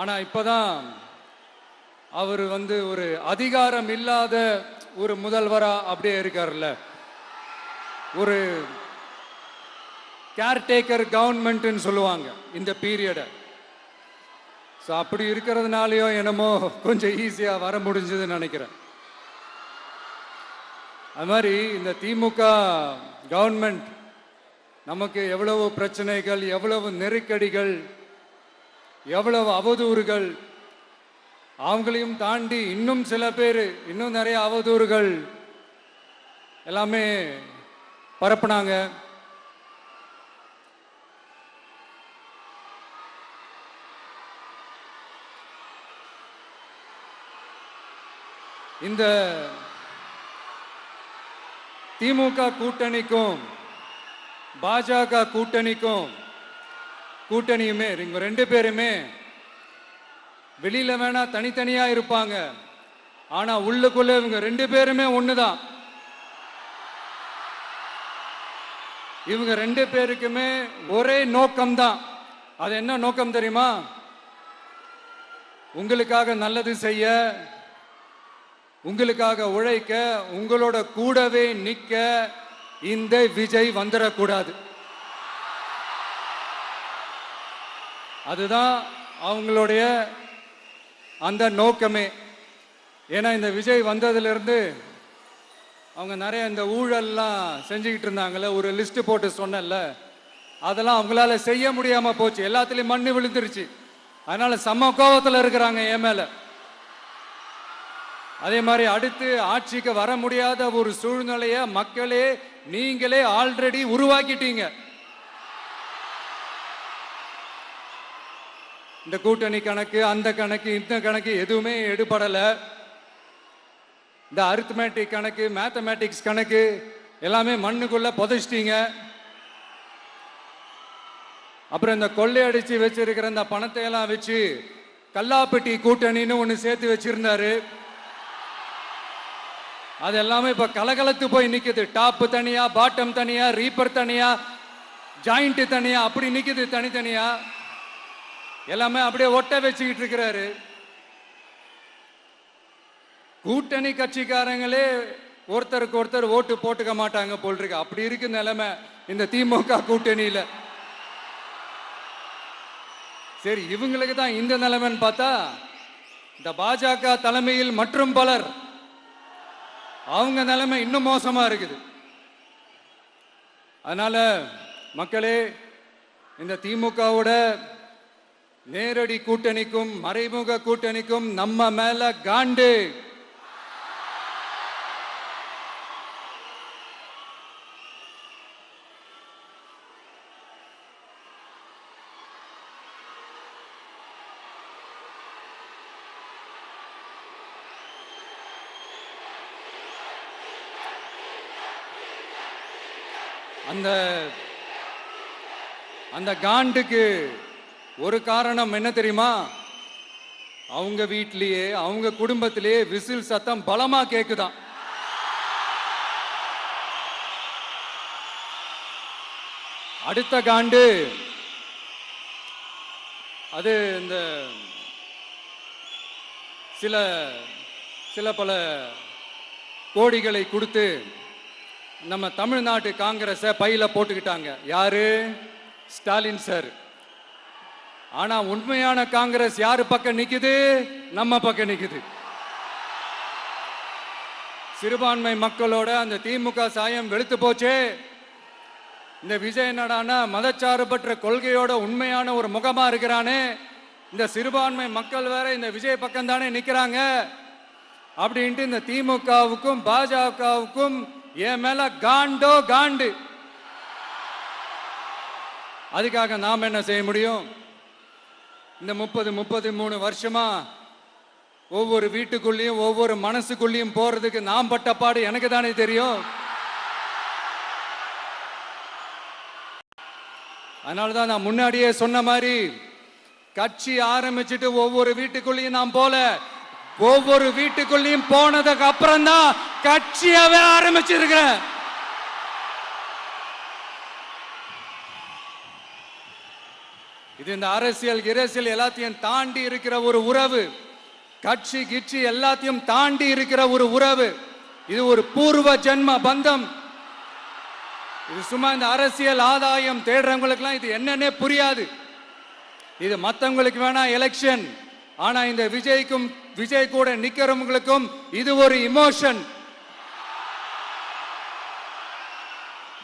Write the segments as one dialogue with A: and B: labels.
A: ஆனா இப்பதான் அவர் ஒரு அதிகாரம் இல்லாத ஒரு முதல்வரா அப்படியே இருக்காருல்ல. ஒரு கேர்டேக்கர் கவர்மெண்ட்னு சொல்லுவாங்க இந்த பீரியடை. ஸோ அப்படி இருக்கிறதுனாலயோ என்னமோ கொஞ்சம் ஈஸியாக வர முடிஞ்சதுன்னு நினைக்கிறேன். அது மாதிரி இந்த திமுக கவர்மெண்ட் நமக்கு எவ்வளவு பிரச்சனைகள், எவ்வளவு நெருக்கடிகள், எவ்வளவு அவதூறுகள், அவங்களையும் தாண்டி இன்னும் சில பேர் இன்னும் நிறைய அவதூறுகள் எல்லாமே பரப்புனாங்க. இந்த திமுக கூட்டணிக்கும் பாஜக கூட்டணியுமே இவங்க ரெண்டு பேருமே வெளியில வேணா தனித்தனியா இருப்பாங்க, ஆனா உள்ளுக்குள்ள இவங்க ரெண்டு பேருமே ஒண்ணுதான். இவங்க ரெண்டு பேருக்குமே ஒரே நோக்கம்தான். அது என்ன நோக்கம் தெரியுமா? உங்களுக்காக நல்லது செய்ய, உங்களுக்காக உழைக்க, உங்களோட கூடவே நிக்க இந்த விஜய் வந்துடக்கூடாது. அதுதான் அவங்களுடைய அந்த நோக்கமே. ஏன்னா இந்த விஜய் வந்ததிலிருந்து அவங்க நிறைய இந்த ஊழல்லாம் செஞ்சுக்கிட்டு இருந்தாங்கல்ல, ஒரு லிஸ்ட் போட்டு சொன்னல, அதெல்லாம் அவங்களால செய்ய முடியாம போச்சு. எல்லாத்துலயும் மண்ணு விழுந்துருச்சு. அதனால சம கோபத்தில் இருக்கிறாங்க என் மேல. அதே மாதிரி அடுத்து ஆட்சிக்கு வர முடியாத ஒரு சூழ்நிலைய மக்களே நீங்களே ஆல்ரெடி உருவாக்கிட்டீங்க. இந்த கூட்டணி கணக்கு, அந்த கணக்கு, இந்த கணக்கு எதுவுமே எடுபடல. இந்த அரித்மேட்டிக் கணக்கு, மேத்தமேட்டிக்ஸ் கணக்கு எல்லாமே மண்ணுக்குள்ள புதைச்சிட்டீங்க. அப்புறம் இந்த கொள்ளையடிச்சு வச்சிருக்கிற இந்த பணத்தை எல்லாம் வச்சு கல்லாப்பட்டி கூட்டணின்னு ஒன்று சேர்த்து வச்சிருந்தாரு. அது எல்லாமே இப்ப கலகலத்து போய் நிக்குது. டாப் தனியா, பாட்டம் தனியா, ரீப்பர் தனியா, ஜாயிண்ட் தனியா, அப்படி நிக்குது தனித்தனியா. எல்லாமே அப்படியே ஒட்ட வச்சுக்கிட்டு இருக்கிறாரு. கூட்டணி கட்சிக்காரங்களே ஒருத்தருக்கு ஒருத்தர் ஓட்டு போட்டுக்க மாட்டாங்க போல் இருக்கு. அப்படி இருக்கு நிலைமை இந்த திமுக கூட்டணியில. சரி, இவங்களுக்கு தான் இந்த நிலைமைன்னு பார்த்தா இந்த பாஜக தலைமையில் மற்றும் பலர் அவங்க நிலைமை இன்னும் மோசமா இருக்குது. அதனால மக்களே, இந்த திமுகவோட நேரடி கூட்டணிக்கும் மறைமுக கூட்டணிக்கும் நம்ம மேல காண்டு. அந்த காண்டுக்கு ஒரு காரணம் என்ன தெரியுமா? அவங்க வீட்டிலேயே, அவங்க குடும்பத்திலேயே விசில் சத்தம் பலமா கேக்குதான். அடுத்த காண்டு அது இந்த சில பல கோடிகளை கொடுத்து நம்ம தமிழ்நாட்டு காங்கிரஸை பையில போட்டுக்கிட்டாங்க. யாரு? ஸ்டாலின் சார். ஆனா உண்மையான காங்கிரஸ் யாரு பக்கம் நிக்குது? நம்ம பக்கம் நிக்குது. சிறுபான்மை மக்களோட அந்த திமுக சாயம் வெளுத்து போச்சே. இந்த விஜய் என்னடானா மதச்சார்பற்ற கொள்கையோட உண்மையான ஒரு முகமா இருக்கிறானே. இந்த சிறுபான்மை மக்கள் வேற இந்த விஜய் பக்கம் தானே நிக்கிறாங்க அப்படின்ட்டு இந்த திமுகவுக்கும் பாஜகவுக்கும் என் மேல காண்டோ காண்டு. அதுக்காக நாம் என்ன செய்ய முடியும்? இந்த 33 வருஷமா ஒவ்வொரு வீட்டுக்குள்ளேயும் ஒவ்வொரு மனசுக்குள்ளேயும் போறதுக்கு நாம் பட்ட பாடு எனக்கு தானே தெரியும். அதனாலதான் நான் முன்னாடியே சொன்ன மாதிரி கட்சி ஆரம்பிச்சுட்டு ஒவ்வொரு வீட்டுக்குள்ளேயும் நான் போல, ஒவ்வொரு வீட்டுக்குள்ளேயும் போனதுக்கு அப்புறம் தான் கட்சியாவே ஆரம்பிச்சிருக்கிறேன். இது இந்த அரசியல் எல்லாத்தையும் தாண்டி இருக்கிற ஒரு உறவு. கட்சி கிட்சி எல்லாத்தையும் தாண்டி இருக்கிற ஒரு உறவு. இது ஒரு பூர்வ ஜென்ம பந்தம். இது சும்மா இந்த அரசியல் ஆதாயம் தேடுறவங்களுக்குலாம் இது என்னன்னே புரியாது. இது மற்றவங்களுக்கு வேணா எலெக்ஷன். ஆனா இந்த விஜய் கூட நிக்கிறவங்களுக்கும் இது ஒரு இமோஷன்.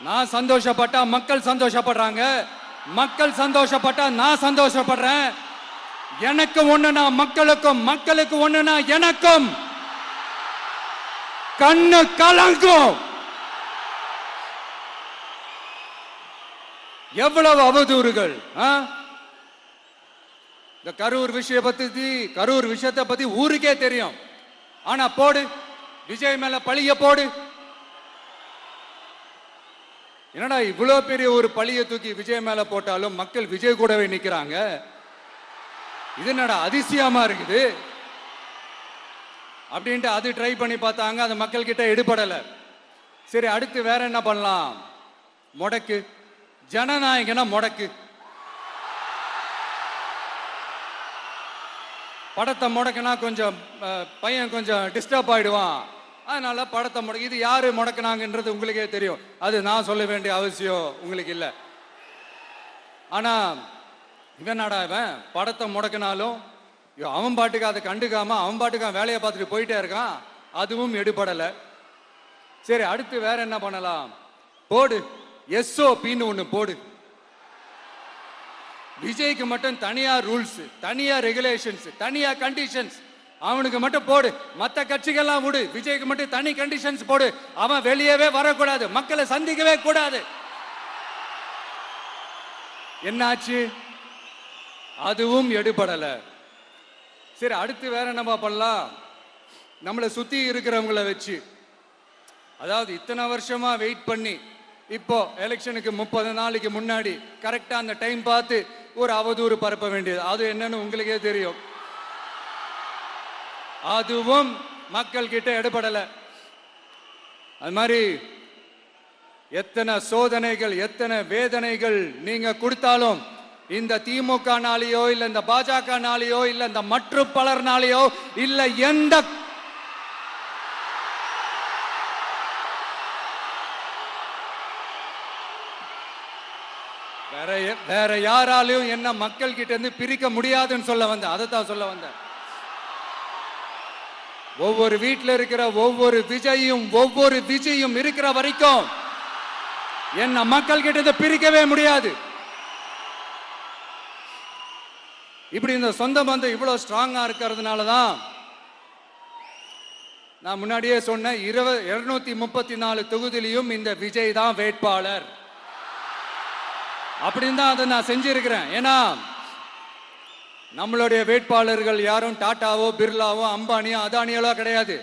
A: நான் சந்தோஷப்பட்டா மக்கள் சந்தோஷப்படுறாங்க, மக்கள் சந்தோஷப்பட்டா நான் சந்தோஷப்படுறேன். எனக்கு ஒண்ணுனா மக்களுக்கும், மக்களுக்கு ஒண்ணுனா எனக்கும். கண்ணு கலங்கும். எவ்வளவு அவதூறுகள். இந்த கரூர் விஷயத்தை பத்தி ஊருக்கே தெரியும். ஆனா போடு, விஜய் மேல பழிய போடு. என்னடா இவ்வளவு பெரிய ஒரு பழிய தூக்கி விஜய் மேல போட்டாலும் மக்கள் விஜய் கூடவே நிக்கிறாங்க. இது என்னடா அதிசயமா இருக்குது அப்படின்ட்டு அது ட்ரை பண்ணி பார்த்தாங்க. அது மக்கள் கிட்ட எடுபடல. சரி, அடுத்து வேற என்ன பண்ணலாம்? முடக்கு. ஜனநாயகனா முடக்கு. படத்தை முடக்குனா கொஞ்சம் பையன் கொஞ்சம் டிஸ்டர்ப் ஆயிடுவான். அதனால படத்தை முடக்கு. இது யாரு முடக்குனாங்கன்றது உங்களுக்கே தெரியும். அது நான் சொல்ல வேண்டிய அவசியம் உங்களுக்கு இல்லை. ஆனா இவனாடா இவன் படத்தை முடக்கினாலும் அவன் பாட்டுக்கு அதை கண்டுக்காம அவன் பாட்டுக்கு வேலையை பார்த்துட்டு போயிட்டே இருக்கான். அதுவும் எடுபடலை. சரி, அடுத்து வேற என்ன பண்ணலாம்? போடு, SOPன்னு ஒண்ணு போடு. விஜய்க்கு மட்டும் தனியா ரூல்ஸ், தனியா ரெகுலேஷன்ஸ், தனியா கண்டிஷன்ஸ். அவனுக்கு மட்டும் போடு. மற்ற கட்சிகள்லாம் விடு, விஜய்க்கு மட்டும் தனி கண்டிஷன்ஸ் போடு. அவன் வெளியவே வரக்கூடாது, மக்களை சந்திக்கவே கூடாது. என்னாச்சு? அதுவும் எடுபடல. சரி, அடுத்து வேற என்ன பண்ணலாம்? நம்மளை சுத்தி இருக்கிறவங்கள வச்சு, அதாவது இத்தனை வருஷமா வெயிட் பண்ணி இப்போ எலெக்ஷனுக்கு 30 நாளைக்கு முன்னாடி கரெக்டா அந்த டைம் பார்த்து ஒரு அவதூறு பரப்ப வேண்டியது. அது என்னன்னு உங்களுக்கே தெரியும். அதுவும் மக்கள் கிட்ட எடுபடல. அது மாதிரி எத்தனை சோதனைகள், எத்தனை வேதனைகள் நீங்க கொடுத்தாலும் இந்த திமுக நாளையோ இல்ல இந்த பாஜக நாளையோ இல்ல இந்த மற்ற பலர் நாளையோ இல்ல எந்த வேற யாராலையும் என்ன மக்கள் கிட்ட இருந்து பிரிக்க முடியாதுன்னு சொல்ல வந்தேன். அதைத்தான் சொல்ல வந்தேன். ஒவ்வொரு வீட்டில் இருக்கிற ஒவ்வொரு விஜயும் இருக்கிற வரைக்கும் என்ன மக்கள் கிட்ட இருந்து பிரிக்கவே முடியாது. இப்படி இந்த சொந்த பந்தம் இவ்வளவு ஸ்ட்ராங்கா இருக்கிறதுனாலதான் நான் முன்னாடியே சொன்ன 234 தொகுதியிலும் இந்த விஜய் தான் வேட்பாளர் அப்படின்னு தான் அதை நான் செஞ்சிருக்கிறேன். ஏன்னா நம்மளுடைய வேட்பாளர்கள் யாரும் டாட்டாவோ பிர்லாவோ அம்பானியோ அதானியோ கிடையாது.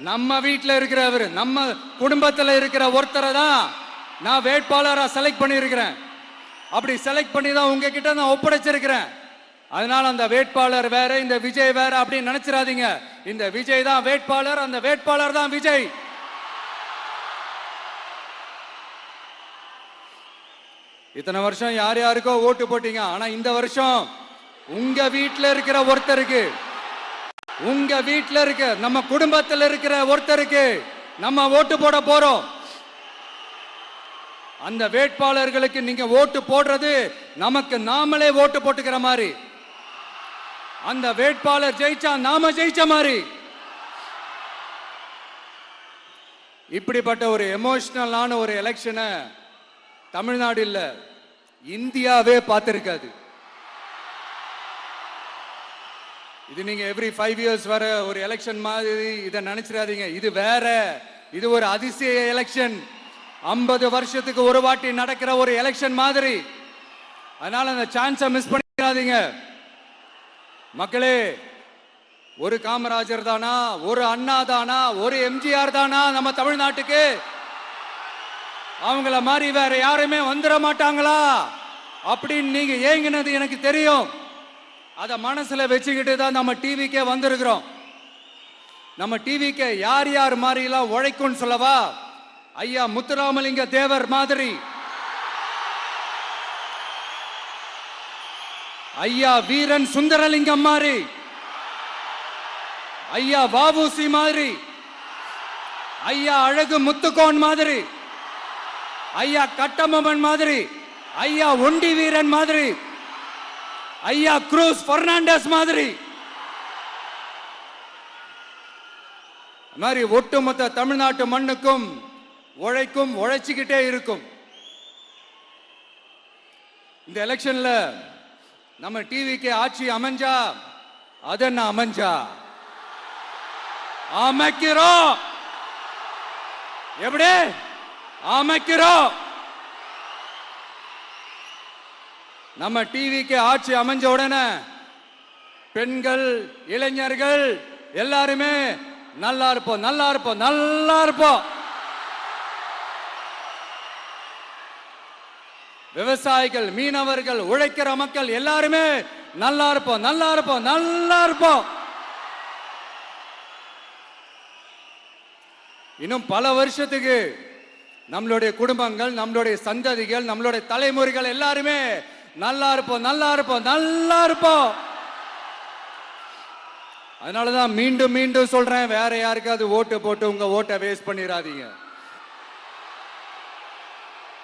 A: நம்ம வீட்டில் இருக்கிறவர், நம்ம குடும்பத்தில் இருக்கிற ஒருத்தரை தான் நான் வேட்பாளராக செலக்ட் பண்ணியிருக்கிறேன். அப்படி செலக்ட் பண்ணி தான் உங்ககிட்ட நான் ஒப்படைச்சிருக்கிறேன். அதனால அந்த வேட்பாளர் வேற, இந்த விஜய் வேற அப்படின்னு நினைச்சிடாதீங்க. இந்த விஜய் தான் வேட்பாளர், அந்த வேட்பாளர் தான் விஜய். இத்தனை வருஷம் யார் யாருக்கோ ஓட்டு போட்டீங்க. ஆனா இந்த வருஷம் உங்க வீட்டில் இருக்கிற ஒருத்தருக்கு, உங்க வீட்டில் இருக்க நம்ம குடும்பத்தில் இருக்கிற ஒருத்தருக்கு நம்ம ஓட்டு போட போறோம். அந்த வேட்பாளர்களுக்கு நீங்க ஓட்டு போடுறது நமக்கு நாமளே ஓட்டு போட்டுக்கிற மாதிரி. அந்த வேட்பாளர் ஜெயிச்சா நாம ஜெயிச்ச மாதிரி. இப்படிப்பட்ட ஒரு எமோஷனலான ஒரு எலெக்ஷனை தமிழ்நாடு இல்ல, இந்தியாவே பார்த்திருக்காது. இது நீங்க எவ்ரி 5 years வர ஒரு எலெக்ஷன் மாதிரி இதை நினைச்சிடாதீங்க. இது வேற, இது ஒரு அதிசய எலெக்ஷன். 50 வருஷத்துக்கு ஒரு வாட்டி நடக்கிற ஒரு எலெக்ஷன் மாதிரி. அதனால அந்த சான்ஸை மிஸ் பண்ணிடாதீங்க. மக்களே, ஒரு காமராஜர் தானா, ஒரு அண்ணா தானா, ஒரு எம்ஜிஆர் தானா நம்ம தமிழ்நாட்டுக்கு? அவங்கள மாதிரி வேற யாருமே வந்துட மாட்டாங்களா அப்படின்னு நீங்க ஏங்கினது எனக்கு தெரியும். அத மனசுல வச்சுக்கிட்டு தான் நம்ம டிவிக்கே வந்திருக்கிறோம். நம்ம டிவிக்கு யார் யார் மாதிரி எல்லாம் உழைக்கும் சொல்லவா? ஐயா முத்துராமலிங்க தேவர் மாதிரி, ஐயா வீரன் சுந்தரலிங்கம் மாதிரி, ஐயா வாவுசி மாதிரி, ஐயா அழகு முத்துக்கோன் மாதிரி, ஐயா கட்டபொம்மன் மாதிரி, ஐயா ஒண்டி வீரன் மாதிரி, ஐயா குரூஸ் பெர்னாண்டஸ் மாதிரி மாதிரி ஒட்டுமொத்த தமிழ்நாட்டு மண்ணுக்கும் உழைக்கும், உழைச்சிக்கிட்டே இருக்கும். இந்த எலெக்ஷன்ல நம்ம டிவிக்கு ஆட்சி அமைஞ்சா அது என்ன அமைஞ்சா அமைக்கிறோம். எப்படி அமைக்கிறோம்? நம்ம டிவிக்கு ஆட்சி அமைஞ்ச உடனே பெண்கள், இளைஞர்கள் எல்லாருமே நல்லா இருப்போம், நல்லா இருப்போம், நல்லா இருப்போம். விவசாயிகள், மீனவர்கள், உழைக்கிற மக்கள் எல்லாருமே நல்லா இருப்போம், நல்லா இருப்போம், நல்லா இருப்போம். இன்னும் பல வருஷத்துக்கு நம்மளுடைய குடும்பங்கள், நம்மளுடைய சந்ததிகள், நம்மளுடைய தலைமுறைகள் எல்லாருமே நல்லா இருப்போம், நல்லா இருப்போம், நல்லா இருப்போம். அதனாலதான் மீண்டும் மீண்டும் சொல்றேன், வேற யாருக்காவது ஓட்டு போட்டு உங்க ஓட்டை வேஸ்ட் பண்ணிடாதீங்க.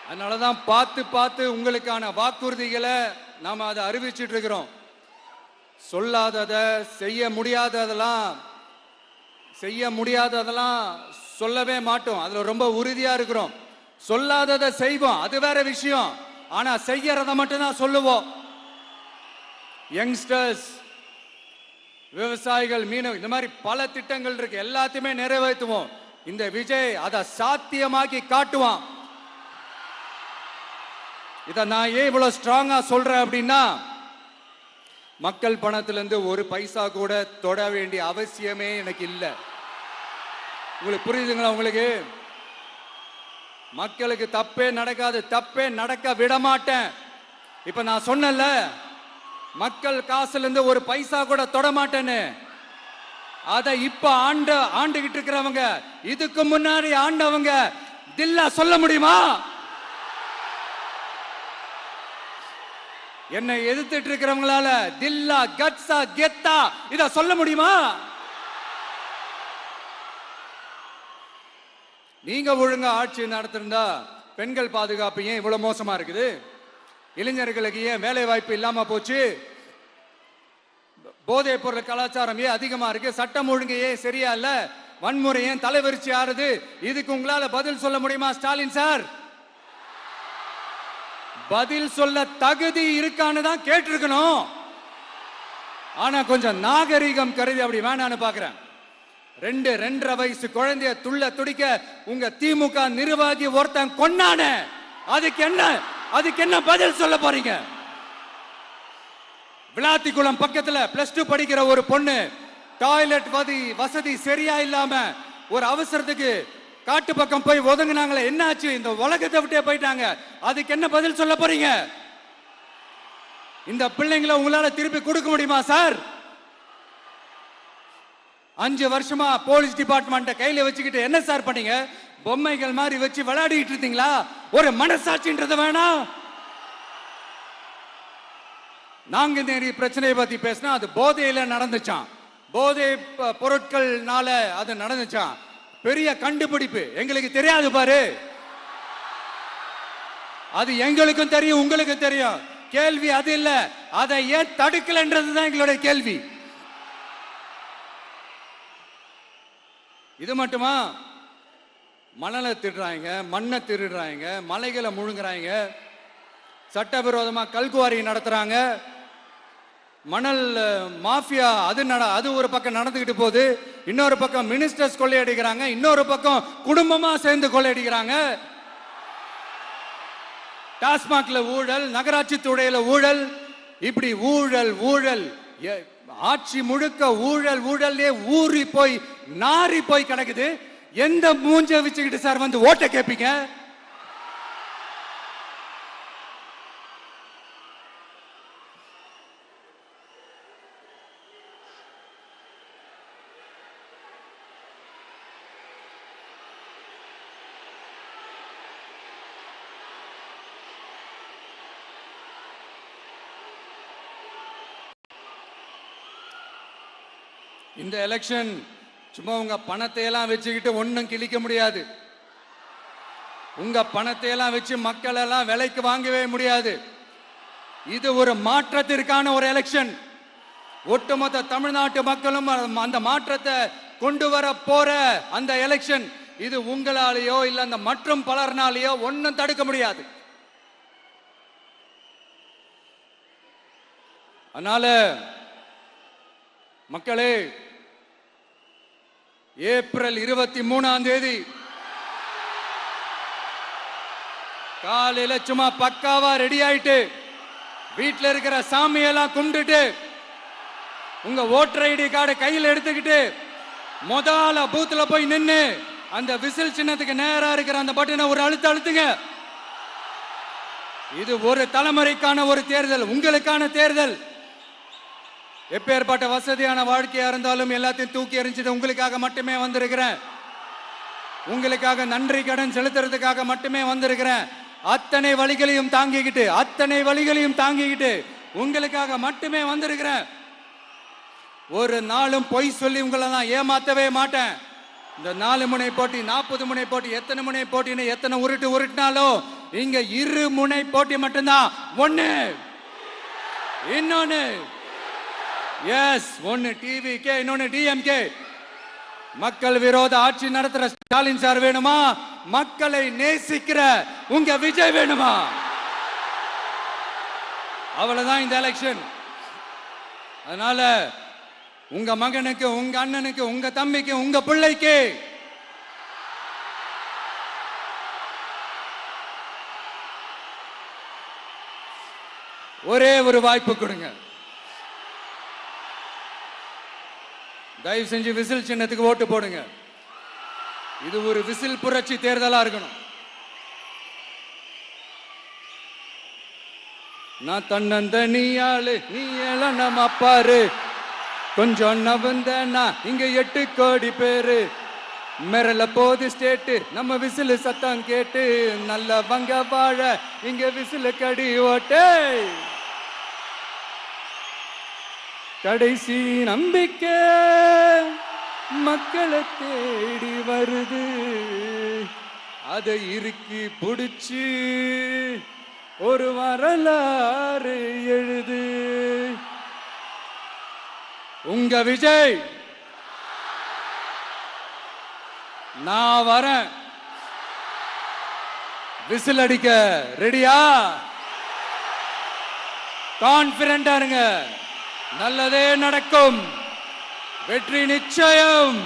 A: அதனாலதான் பார்த்து பார்த்து உங்களுக்கான வாக்குறுதிகளை நாம அதை அறிவிச்சிட்டு இருக்கிறோம். சொல்லாதத, செய்ய முடியாததெல்லாம் சொல்லவே மாட்டோம். அதுல ரொம்ப உறுதியா இருக்கிறோம். சொல்லாததை செய்வோம், அது வேற விஷயம். ஆனா செய்யறத மட்டும் தான் சொல்லுவோம். யங்ஸ்டர்ஸ், விவசாயிகள், மீனவ, இந்த மாதிரி பல திட்டங்கள் இருக்கு, எல்லாத்தையுமே நிறைவேற்றுவோம். இந்த விஜய் அதை சாத்தியமாக்கி காட்டுவான். இத நான் ஏன் இவ்வளவு ஸ்ட்ராங்கா சொல்றேன் அப்படின்னா, மக்கள் பணத்திலிருந்து ஒரு பைசா கூட தொட வேண்டிய அவசியமே எனக்கு இல்லை. உங்களுக்கு புரியுதுங்களா? உங்களுக்கு மக்களுக்கு தப்பே நடக்காது, தப்பே நடக்க விட மாட்டேன். இப்ப நான் சொன்னல, மக்கள் காசுல இருந்து ஒரு பைசா கூட தொட மாட்டேன்னு. அதை இப்ப ஆண்டுகிட்டு இருக்கிறவங்க, இதுக்கு முன்னாடி ஆண்டவங்க தில்லா சொல்ல முடியுமா? என்னை எதிர்த்துட்டு இருக்கிறவங்களால தில்லா, கட்ஸா, கெத்தா இத சொல்ல முடியுமா? நீங்க ஒழுங்கா ஆட்சி நடத்திருந்தா பெண்கள் பாதுகாப்பு ஏன் இவ்வளவு மோசமா இருக்குது? இளைஞர்களுக்கு ஏன் வேலை வாய்ப்பு இல்லாம போச்சு? போதைப் பொருள் கலாச்சாரம் ஏன் அதிகமா இருக்கு? சட்டம் ஒழுங்கு ஏன் சரியா இல்ல? வன்முறை ஏன் தலைவரிச்சு ஆறுது? இதுக்கு உங்களால பதில் சொல்ல முடியுமா ஸ்டாலின் சார்? பதில் சொல்ல தகுதி இருக்கான்னு தான் கேட்டிருக்கணும். ஆனா கொஞ்சம் நாகரிகம் கருதி அப்படி வேணான்னு பாக்குறேன். 2.5 வயசு குழந்தைய துள்ள துடிக்க உங்க திமுக நிர்வாகி ஒருத்தன் கொன்னானே, அதுக்கு என்ன பதில் சொல்ல போறீங்க? விளாத்திக்குளம் பக்கத்துல +2 படிக்கிற ஒரு பொண்ணு டாய்லெட் வசதி சரியா இல்லாம ஒரு அவசரத்துக்கு காட்டு பக்கம் போய் ஒதுங்கினாங்களே, என்னாச்சு? இந்த உலகத்தை விட்டே போயிட்டாங்க. அதுக்கு என்ன பதில் சொல்ல போறீங்க? இந்த பிள்ளைங்களை உங்களால திருப்பி கொடுக்க முடியுமா சார்? 5 வருஷமா போலீஸ் டிபார்ட்மெண்ட் கையில வச்சுக்கிட்டு என்ன சார் பண்ணீங்க? பொம்மைகள் மாதிரி வச்சு விளையாடிட்டு இருந்தீங்களா? ஒரு மனசாட்சின்றது வேணாம். நாங்குநேரி பிரச்சனையை பத்தி பேசினா அது போதையில நடந்துச்சான், போதை பொருட்கள்னால அது நடந்துச்சான். பெரிய கண்டுபிடிப்பு எங்களுக்கு தெரியாது பாரு. அது எங்களுக்கும் தெரியும், உங்களுக்கும் தெரியும். கேள்வி அது இல்ல, அதை ஏன் தடுக்கலன்றதுதான் எங்களுடைய கேள்வி. இது மட்டுமா? மணலை திருடுறாங்க, மண்ணை திருடுறாங்க, மலைகளை முழுங்குறாங்க, சட்டவிரோதமா கல்குவாரி நடத்துறாங்க, மணல் மாஃபியா அது ஒரு பக்கம் நடந்துகிட்டு போகுது. இன்னொரு பக்கம் மினிஸ்டர்ஸ் கொள்ளையடிக்கிறாங்க, இன்னொரு பக்கம் குடும்பமா சேர்ந்து கொள்ளையடிக்கிறாங்க. டாஸ்மாக்ல ஊழல், நகராட்சி துறையில ஊழல், இப்படி ஊழல் ஊழல், ஆட்சி முழுக்க ஊழல் ஊழல்லே ஊறி போய் நாரி போய் கிடக்குது. எந்த மூஞ்ச வச்சுக்கிட்டு சார் வந்து ஓட்ட கேட்பீங்க? இந்த எலெக்ஷன் சும்மா உங்க பணத்தை எல்லாம் வச்சுக்கிட்டு ஒன்னும் கிழிக்க முடியாது. உங்க பணத்தை எல்லாம் வச்சு மக்கள் எல்லாம் விலைக்கு வாங்கவே முடியாது. இது ஒரு மாற்றத்திற்கான ஒரு எலெக்ஷன். ஒட்டுமொத்த தமிழ்நாட்டு மக்களும் அந்த மாற்றத்தை கொண்டு வர போற அந்த எலெக்ஷன். இது உங்களாலேயோ இல்ல அந்த மற்றும் பலர்னாலேயோ ஒன்னும் தடுக்க முடியாது. அதனால மக்களே, ஏப்ரல் 23ஆம் தேதி காலையில சும்மா பக்காவா ரெடி ஆயிட்டு வீட்டில் இருக்கிற சாமியெல்லாம் கும்பிட்டுட்டு உங்க ஓட்டர் ஐடி கார்டை கையில் எடுத்துக்கிட்டு முதல்ல பூத்துல போய் நின்று அந்த விசில் சின்னத்துக்கு நேரா இருக்கிற அந்த பட்டனை ஒரு அழுத்துங்க. இது ஒரு தலைமுறைக்கான ஒரு தேர்தல், உங்களுக்கான தேர்தல். எப்பேற்பட்ட வசதியான வாழ்க்கையா இருந்தாலும் எல்லாத்தையும் தூக்கி எறிஞ்சது உங்களுக்காக மட்டுமே வந்திருக்கிறேன். உங்களுக்காக நன்றி கடன் செலுத்துறதுக்காக மட்டுமே வந்திருக்கிறேன். அத்தனை வழிகளையும் தாங்கிக்கிட்டு உங்களுக்காக மட்டுமே வந்திருக்கிறேன். ஒரு நாளும் பொய் சொல்லி உங்களை நான் ஏமாத்தவே மாட்டேன். இந்த 4 முனை போட்டி, 40 முனை போட்டி, எத்தனை முனை போட்டின்னு எத்தனை உருட்டினாலும் இங்க 2 முனை போட்டி மட்டும்தான். ஒன்னு இன்னொன்னு எஸ், ஒன்னு டிவிகே, இன்னொன்னு டிஎம்கே. மக்கள் விரோத ஆட்சி நடத்துற ஸ்டாலின் சார் வேணுமா? மக்களை நேசிக்கிற உங்க விஜய் வேணுமா? அவ்வளவுதான் இந்த எலெக்ஷன். அதனால உங்க மகனுக்கு, உங்க அண்ணனுக்கு, உங்க தம்பிக்கு, உங்க பிள்ளைக்கு ஒரே ஒரு வாய்ப்பு கொடுங்க. தயவு செஞ்சு விசில் சின்னத்துக்கு ஓட்டு போடுங்க. இது ஒரு விசில் புரட்சி தேர்தலா இருக்கணும். நான் தன்னந்த நீயாளு, நீ நம்ம பாரு, கொஞ்சம் நவந்தனா இங்க 8 கோடி பேரு, மிரல போது ஸ்டேட்டு நம்ம விசில் சத்தம் கேட்டு, நல்ல வங்க வாழ இங்க விசில் கடி ஓட்டே. கடைசி நம்பிக்கை மக்களை தேடி வருது, அதை இறுக்கி புடிச்சு ஒரு வரலாறு எழுது. உங்க விஜய், நான் வரேன். விசில் அடிக்க ரெடியா? கான்பிடண்டா இருங்க. நல்லதே நடக்கும். வெற்றி நிச்சயம்.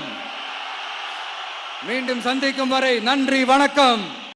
A: மீண்டும் சந்திக்கும் வரை நன்றி, வணக்கம்.